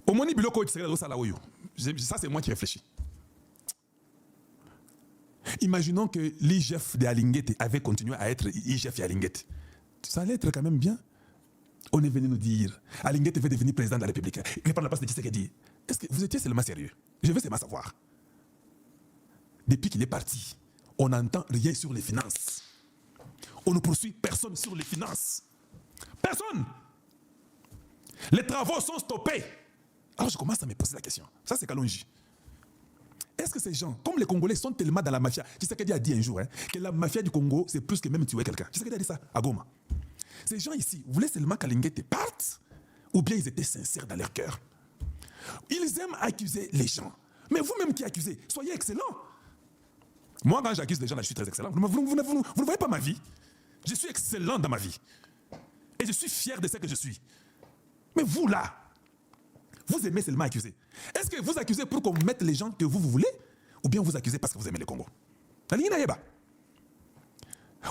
Au moni biloko ça c'est moi qui réfléchis. Imaginons que l'IGF de Alinguete avait continué à être IGF de Alinguete. Ça allait être quand même bien. On est venu nous dire, Alinguete veut devenir président de la République. Il va prendre la place de Tshisekedi. Est-ce que vous étiez seulement sérieux? Je veux seulement savoir. Depuis qu'il est parti, on n'entend rien sur les finances. On ne poursuit personne sur les finances. Personne. Les travaux sont stoppés. Alors je commence à me poser la question. Ça c'est Kalonji. Est-ce que ces gens, comme les Congolais sont tellement dans la mafia, Tshisekedi a dit un jour que la mafia du Congo c'est plus que même tuer quelqu'un. Tshisekedi a dit ça à Goma. Ces gens ici voulaient seulement qu'Alinguete parte ou bien ils étaient sincères dans leur cœur. Ils aiment accuser les gens. Mais vous-même qui accusez, soyez excellent. Moi, quand j'accuse les gens, là, je suis très excellent. Vous ne voyez pas ma vie. Je suis excellent dans ma vie. Et je suis fier de ce que je suis. Mais vous, là, vous aimez seulement accuser. Est-ce que vous accusez pour qu'on mette les gens que vous voulez ou bien vous accusez parce que vous aimez le Congo?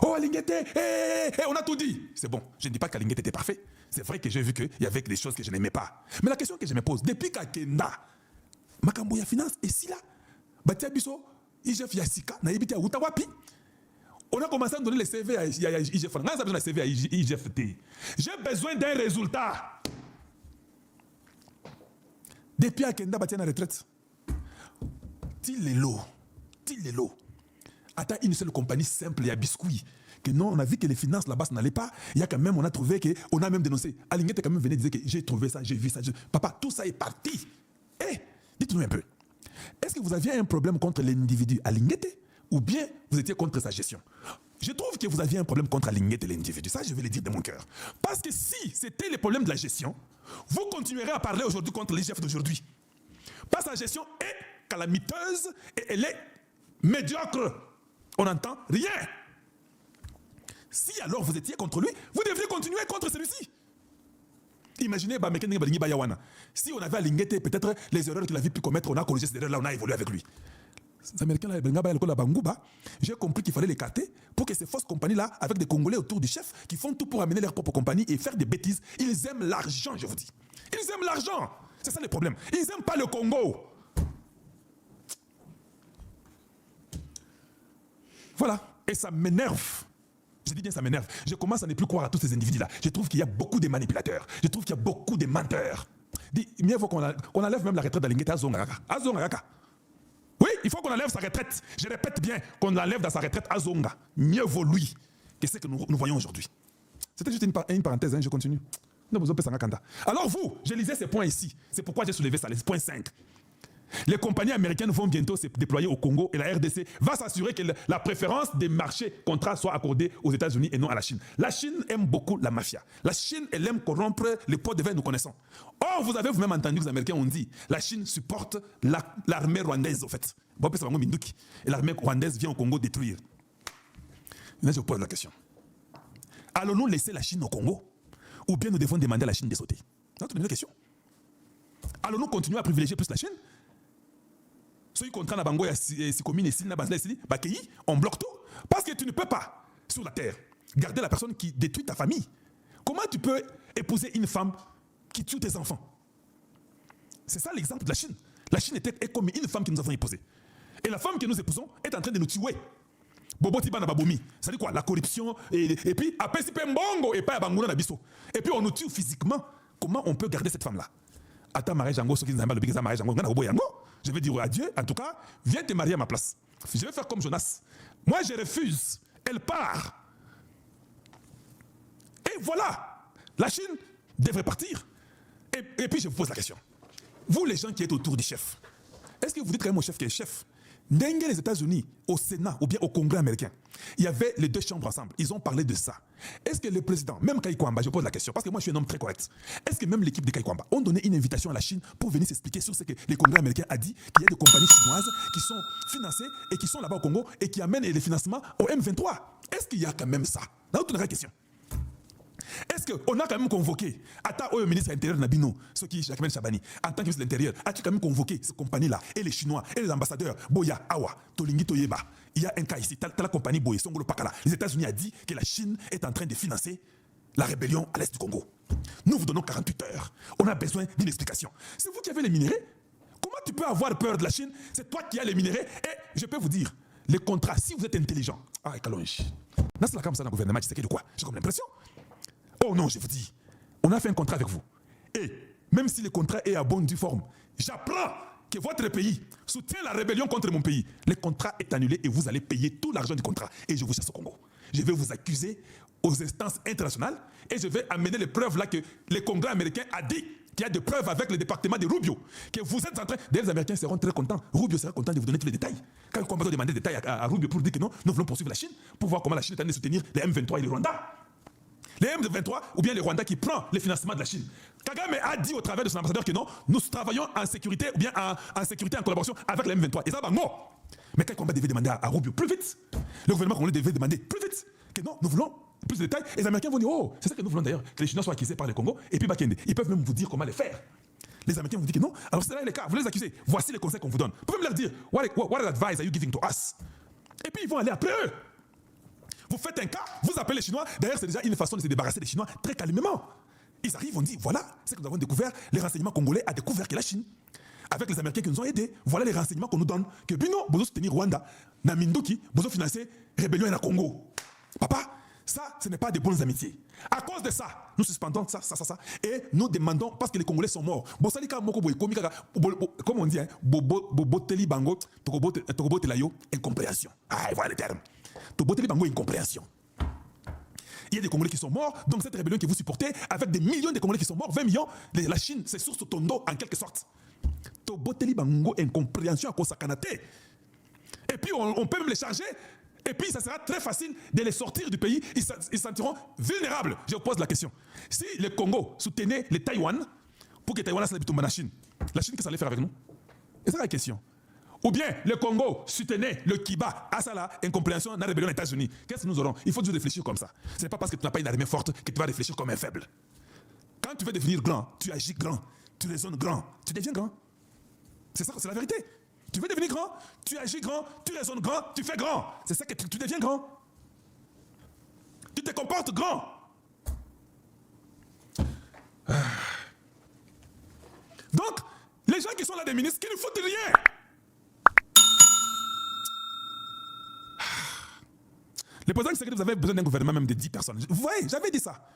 Oh, Alinguete, on a tout dit. C'est bon, je ne dis pas qu'Alinguete était parfait. C'est vrai que j'ai vu qu'il y avait des choses que je n'aimais pas. Mais la question que je me pose, depuis qu'Akenda, Makambo ya finance, et si là, Batia Biso, IGF Yassika, Naïbiti Outawapi, on a commencé à donner les CV à IGF. On a besoin de CV à IGFT. J'ai besoin d'un résultat. Depuis Akenda, Batia na retraite. Tilelo. Attends, une seule compagnie simple, il y a biscuit. Que non, on a vu que les finances là-bas, ça n'allait pas. Il y a quand même, on a trouvé qu'on a même dénoncé. Alinguete quand même venait dire que j'ai trouvé ça, j'ai vu ça. Papa, tout ça est parti. Dites-nous un peu. Est-ce que vous aviez un problème contre l'individu Alinguete ou bien vous étiez contre sa gestion? Je trouve que vous aviez un problème contre Alinguete et l'individu. Ça, je vais le dire de mon cœur. Parce que si c'était le problème de la gestion, vous continuerez à parler aujourd'hui contre les chefs d'aujourd'hui. Parce que sa gestion est calamiteuse et elle est médiocre. On n'entend rien. Si alors vous étiez contre lui, vous devriez continuer contre celui-ci. Imaginez, si on avait Alinguete, peut-être les erreurs qu'il avait pu commettre, on a corrigé ces erreurs-là, on a évolué avec lui. Ces Américains-là, j'ai compris qu'il fallait l'écarter pour que ces fausses compagnies-là, avec des Congolais autour du chef, qui font tout pour amener leur propre compagnie et faire des bêtises, ils aiment l'argent, je vous dis. Ils aiment l'argent. C'est ça le problème. Ils n'aiment pas le Congo. Voilà. Et ça m'énerve. Je dis bien ça m'énerve. Je commence à ne plus croire à tous ces individus-là. Je trouve qu'il y a beaucoup de manipulateurs. Je trouve qu'il y a beaucoup de menteurs. Mieux vaut qu'on enlève même la retraite d'Alinguete à Zonga. Oui, il faut qu'on enlève sa retraite. Je répète bien qu'on l'enlève dans sa retraite à Zonga. Mieux vaut lui que ce que nous voyons aujourd'hui. C'était juste une parenthèse, je continue. Alors vous, je lisais ces points ici. C'est pourquoi j'ai soulevé ça, les points 5. Les compagnies américaines vont bientôt se déployer au Congo et la RDC va s'assurer que la préférence des marchés contrats soit accordée aux États-Unis et non à la Chine. La Chine aime beaucoup la mafia. La Chine, elle aime corrompre les pots de vin, nous connaissons. Or, vous avez vous-même entendu que les Américains ont dit la Chine supporte l'armée rwandaise, au fait. Et l'armée rwandaise vient au Congo détruire. Là, je vous pose la question. Allons-nous laisser la Chine au Congo ou bien nous devons demander à la Chine de sauter? C'est une question. Allons-nous continuer à privilégier plus la Chine? Ceux qui contraint la bango et si commune et si na basla ici, on bloque tout parce que tu ne peux pas sur la terre garder la personne qui détruit ta famille. Comment tu peux épouser une femme qui tue tes enfants? C'est ça l'exemple de la Chine. La Chine est comme une femme que nous avons épousée. Et la femme que nous épousons est en train de nous tuer. Bobo Tibana Babomi, ça dit quoi? La corruption et puis après si mbongo et pas banguna na biso. Et puis on nous tue physiquement. Comment on peut garder cette femme là? Attends, mariage Jango, ceux qui n'aiment pas le mariage Jango, je vais dire adieu, en tout cas, viens te marier à ma place. Je vais faire comme Jonas. Moi, je refuse. Elle part. Et voilà. La Chine devrait partir. Et puis, je vous pose la question. Vous, les gens qui êtes autour du chef, est-ce que vous dites quand même au chef qui est chef? Dengue, les États-Unis, au Sénat ou bien au Congrès américain, il y avait les deux chambres ensemble. Ils ont parlé de ça. Est-ce que le président, même Kaikwamba, je pose la question, parce que moi je suis un homme très correct, est-ce que même l'équipe de Kaikwamba ont donné une invitation à la Chine pour venir s'expliquer sur ce que le Congrès américain a dit, qu'il y a des compagnies chinoises qui sont financées et qui sont là-bas au Congo et qui amènent les financements au M23? Est-ce qu'il y a quand même ça? Là, une vraie question. Est-ce qu'on a quand même convoqué, attends, au ministre de l'Intérieur Nabino, ce qui est Jacques Chabani, en tant que ministre de l'Intérieur, as-tu quand même convoqué ces compagnies-là, et les Chinois, et les ambassadeurs, Boya, Awa, Tolingi Toyeba? Il y a un cas ici, la compagnie Boye, Songolo Pakala. Les États-Unis ont dit que la Chine est en train de financer la rébellion à l'est du Congo. Nous vous donnons 48 heures. On a besoin d'une explication. C'est vous qui avez les minéraux. Comment tu peux avoir peur de la Chine? C'est toi qui as les minéraux. Et je peux vous dire, les contrats, si vous êtes intelligent, ah, Kalonji, c'est la comme ça dans le gouvernement, tu sais de quoi? J'ai comme l'impression. Oh non, je vous dis, on a fait un contrat avec vous. Et même si le contrat est à bonne due forme, j'apprends que votre pays soutient la rébellion contre mon pays. Le contrat est annulé et vous allez payer tout l'argent du contrat. Et je vous chasse au Congo. Je vais vous accuser aux instances internationales et je vais amener les preuves là que le Congrès américain a dit qu'il y a des preuves avec le département de Rubio, que vous êtes en train... Les Américains seront très contents. Rubio sera content de vous donner tous les détails. Quand le Congrès a demandé des détails à Rubio pour dire que non, nous voulons poursuivre la Chine, pour voir comment la Chine est en train de soutenir les M23 et les Rwanda. Les M23 ou bien les Rwandais qui prennent les financements de la Chine. Kagame a dit au travers de son ambassadeur que non, nous travaillons en sécurité ou bien en sécurité en collaboration avec les M23. Et ça va, non. Mais quand le combat devait demander à Rubio plus vite, le gouvernement congolais devait demander plus vite que non, nous voulons plus de détails. Et les Américains vont dire, oh, c'est ça que nous voulons d'ailleurs, que les Chinois soient accusés par le Congo et puis Bakende. Ils peuvent même vous dire comment les faire. Les Américains vous disent que non. Alors c'est là le cas, vous les accusez. Voici les conseils qu'on vous donne. Vous pouvez me leur dire, what advice are you giving to us? Et puis ils vont aller après eux. Vous faites un cas, vous appelez les Chinois. D'ailleurs, c'est déjà une façon de se débarrasser des Chinois très calmement. Ils arrivent, on dit, voilà, c'est que nous avons découvert, les renseignements congolais a découvert que la Chine, avec les Américains qui nous ont aidés, voilà les renseignements qu'on nous donne. Que Bino, vous soutenir Rwanda, Naminduki, vous financer rébellion et la Congo. Papa, ça, ce n'est pas des bonnes amitiés. À cause de ça, nous suspendons ça. Et nous demandons, parce que les Congolais sont morts. Comme on dit, Boboteli Bango, Tokobotelayo, incompréhension. Ah, voilà le terme. Tokoboteli Bango, incompréhension. Il y a des Congolais qui sont morts, donc cette rébellion que vous supportez, avec des millions de Congolais qui sont morts, 20 millions, la Chine, c'est sur ton dos en quelque sorte. Tokoboteli Bango, incompréhension à cause de Kanate. Et puis on peut même les charger. Et puis, ça sera très facile de les sortir du pays. Ils se sentiront vulnérables. Je vous pose la question. Si le Congo soutenait le Taïwan, pour que Taïwan soit la Chine, qu'est-ce que ça allait faire avec nous? C'est ça la question. Ou bien le Congo soutenait le Kiba, à ça là, incompréhension, la rébellion aux États-Unis. Qu'est-ce que nous aurons? Il faut toujours réfléchir comme ça. Ce n'est pas parce que tu n'as pas une armée forte que tu vas réfléchir comme un faible. Quand tu veux devenir grand, tu agis grand, tu raisonnes grand, tu deviens grand. C'est ça, c'est la vérité. Tu veux devenir grand, tu agis grand, tu raisonnes grand, tu fais grand. C'est ça que tu deviens grand. Tu te comportes grand. Donc, les gens qui sont là des ministres, qui ne foutent rien. Le président Tshisekedi, vous avez besoin d'un gouvernement même de 10 personnes. Vous voyez, j'avais dit ça.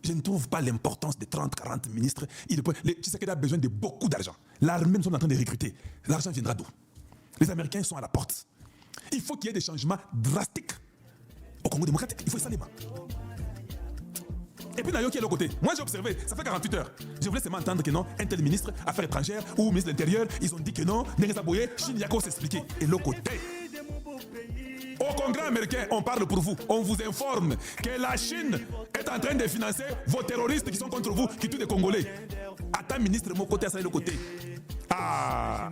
Je ne trouve pas l'importance de 30, 40 ministres. Tshisekedi a besoin de beaucoup d'argent. L'armée, nous sommes en train de recruter. L'argent viendra d'où? Les Américains sont à la porte. Il faut qu'il y ait des changements drastiques au Congo démocratique. Il faut ça les mains. Et puis, Nayo qui est de l'autre côté. Moi, j'ai observé, ça fait 48 heures. Je voulais seulement entendre que non, un tel ministre, Affaires étrangères ou ministre de l'Intérieur, ils ont dit que non, Nereza Boye, Chine Yako s'expliquer. Et l'autre côté. Au Congrès américain, on parle pour vous. On vous informe que la Chine est en train de financer vos terroristes qui sont contre vous, qui tuent des Congolais. Attends, ministre, mon côté, ça est le côté. Ah!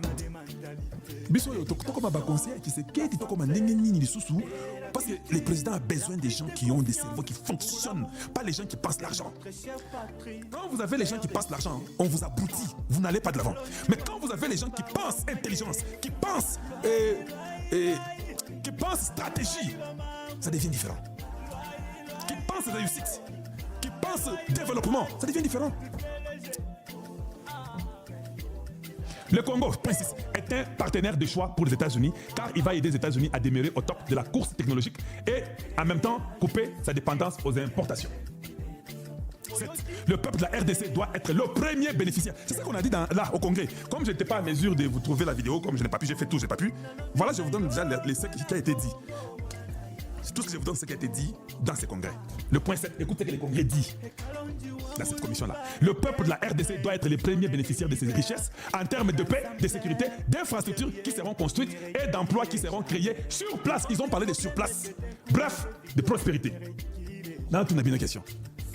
Parce que le président a besoin des gens qui ont des cerveaux qui fonctionnent, pas les gens qui passent l'argent. Quand vous avez les gens qui passent l'argent, on vous abrutit, vous n'allez pas de l'avant. Mais quand vous avez les gens qui pensent intelligence, qui pensent stratégie, ça devient différent. Qui pense réussite, qui pense développement, ça devient différent. Le Congo, Prince, est un partenaire de choix pour les États-Unis car il va aider les États-Unis à demeurer au top de la course technologique et en même temps couper sa dépendance aux importations. Le peuple de la RDC doit être le premier bénéficiaire. C'est ça qu'on a dit là au Congrès. Comme je n'étais pas à mesure de vous trouver la vidéo, comme je n'ai pas pu, j'ai fait tout, j'ai pas pu. Voilà, je vous donne déjà ce qui a été dit. Tout ce que je vous donne, c'est ce qui a été dit dans ce congrès. Le point 7, écoutez ce que le congrès dit dans cette commission-là. Le peuple de la RDC doit être les premiers bénéficiaires de ces richesses en termes de paix, de sécurité, d'infrastructures qui seront construites et d'emplois qui seront créés sur place. Ils ont parlé de sur place. Bref, de prospérité. Là, tu n'as bien une question.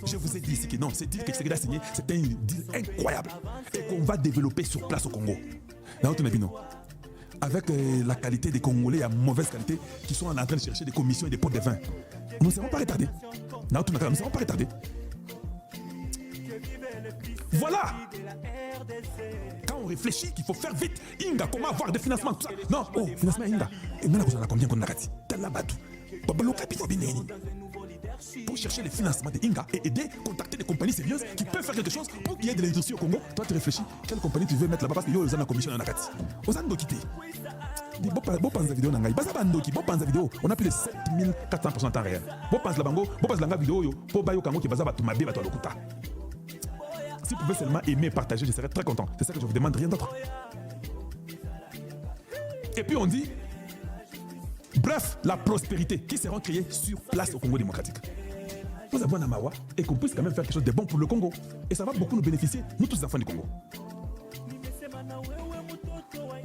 Je vous ai dit ici que non, c'est dire que Tshisekedi a signé, c'est un deal incroyable et qu'on va développer sur place au Congo. Là, tu n'as bien non. Avec la qualité des Congolais à mauvaise qualité qui sont en train de chercher des commissions et des pots de vin. Nous ne serons pas retardés. Nous ne serons pas retardés. Voilà. Quand on réfléchit qu'il faut faire vite, Inga, comment avoir des financements, tout ça. Non, financement Inga. Et nous, on a combien qu'on a dit? Tel là, Batou. pour chercher les financements des Inga et aider, contacter des compagnies sérieuses qui peuvent faire quelque chose pour qu'il y ait de l'industrie au Congo. Toi, tu réfléchis, quelle compagnie tu veux mettre là-bas parce que yo, ils ont la commission en Nakati. Aux ando quitté. Dis, bon pense la vidéo nangai. Basa bandoki, bon pense la vidéo. On a plus de 7400% en temps réel. Bon pense la bango, bon pense la vidéo yo. Pour bayo kango qui basa batu mabe batu lokuta. Si vous pouvez seulement aimer et partager, je serais très content. C'est ça que je vous demande, rien d'autre. Et puis on dit, bref, la prospérité qui sera créée sur place au Congo démocratique. Nous avons un Amawa et qu'on puisse quand même faire quelque chose de bon pour le Congo. Et ça va beaucoup nous bénéficier, nous tous les enfants du Congo.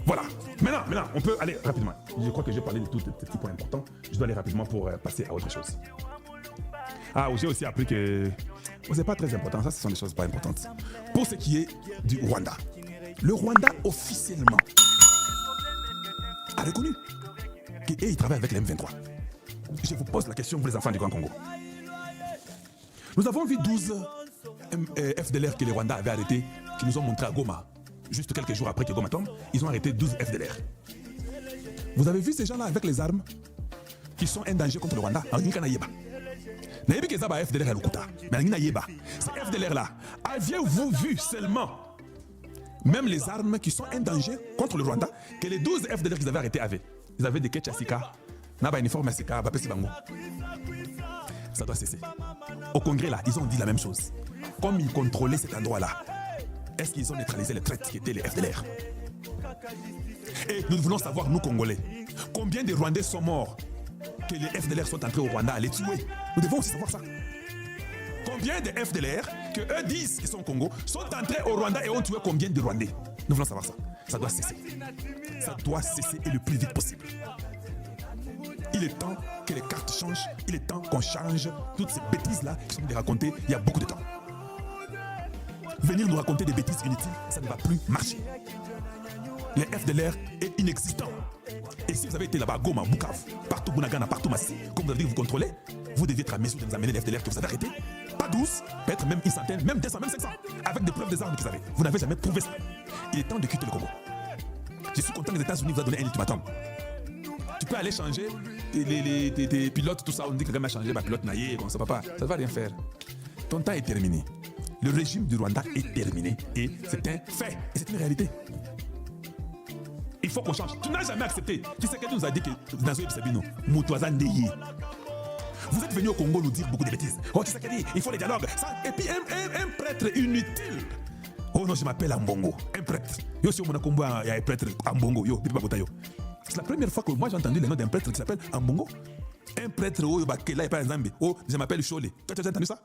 Voilà. Maintenant, on peut aller rapidement. Je crois que j'ai parlé de tous ces petits points importants. Je dois aller rapidement pour passer à autre chose. Ah, j'ai aussi appris que c'est pas très important. Ça, ce sont des choses pas importantes. Pour ce qui est du Rwanda. Le Rwanda, officiellement, a reconnu qu'il travaille avec les M23. Je vous pose la question, vous les enfants du Grand Congo. Nous avons vu 12 FDLR que les Rwandais avaient arrêtés, qui nous ont montré à Goma. Juste quelques jours après que Goma tombe, ils ont arrêté 12 FDLR. Vous avez vu ces gens-là avec les armes qui sont un danger contre le Rwanda? Ces FDLR-là, aviez-vous vu seulement même les armes qui sont un danger contre le Rwanda que les 12 FDLR qu'ils avaient arrêtés avaient? Ils avaient des Ketchasika, Naba uniforme Sika, Bapesi Bango. Ça doit cesser. Au Congrès, là, ils ont dit la même chose. Comme ils contrôlaient cet endroit-là, est-ce qu'ils ont neutralisé les traites qui étaient les FDLR? Et nous voulons savoir, nous Congolais, combien de Rwandais sont morts que les FDLR sont entrés au Rwanda à les tuer? Nous devons aussi savoir ça. Combien de FDLR, que eux disent qu'ils sont au Congo, sont entrés au Rwanda et ont tué combien de Rwandais? Nous voulons savoir ça. Ça doit cesser. Ça doit cesser et le plus vite possible. Il est temps que les cartes changent. Il est temps qu'on change toutes ces bêtises-là qui sont de raconter il y a beaucoup de temps. Venir nous raconter des bêtises inutiles, ça ne va plus marcher. Les FDLR est inexistant. Et si vous avez été là-bas à Goma, Bukavu, partout Bunagana, partout Massi, comme vous avez dit que vous contrôlez, vous deviez être à mesure de nous amener les FDLR que vous avez arrêtés. Pas 12, peut-être même une centaine, même 200, même 500, avec des preuves des armes qu'ils avaient. Vous n'avez jamais prouvé ça. Il est temps de quitter le Congo. Je suis content que les États-Unis vous a donné un ultimatum. Tu peux aller changer tes pilotes, tout ça. On dit que quelqu'un a changé, pilote naïe, comme ça, papa. Ça ne va rien faire. Ton temps est terminé. Le régime du Rwanda est terminé. Et c'est un fait. Et c'est une réalité. Il faut qu'on change. Tu n'as jamais accepté. Tu sais quelqu'un nous a dit que Nazoé Sabino, Moutouazan Deyi. Vous êtes venu au Congo nous dire beaucoup de bêtises. Oh, tu sais qu'il dit, il faut les dialogues. Ça, et puis un prêtre inutile. Oh non, je m'appelle Ambongo. Un prêtre. Yo, si on m'a combo, il y a un prêtre Ambongo. Yo, Pipa Botayo. C'est la première fois que moi j'ai entendu le nom d'un prêtre qui s'appelle Ambongo. Un prêtre, oh, Bakela et par exemple, oh, je m'appelle Cholé. Tu as entendu ça?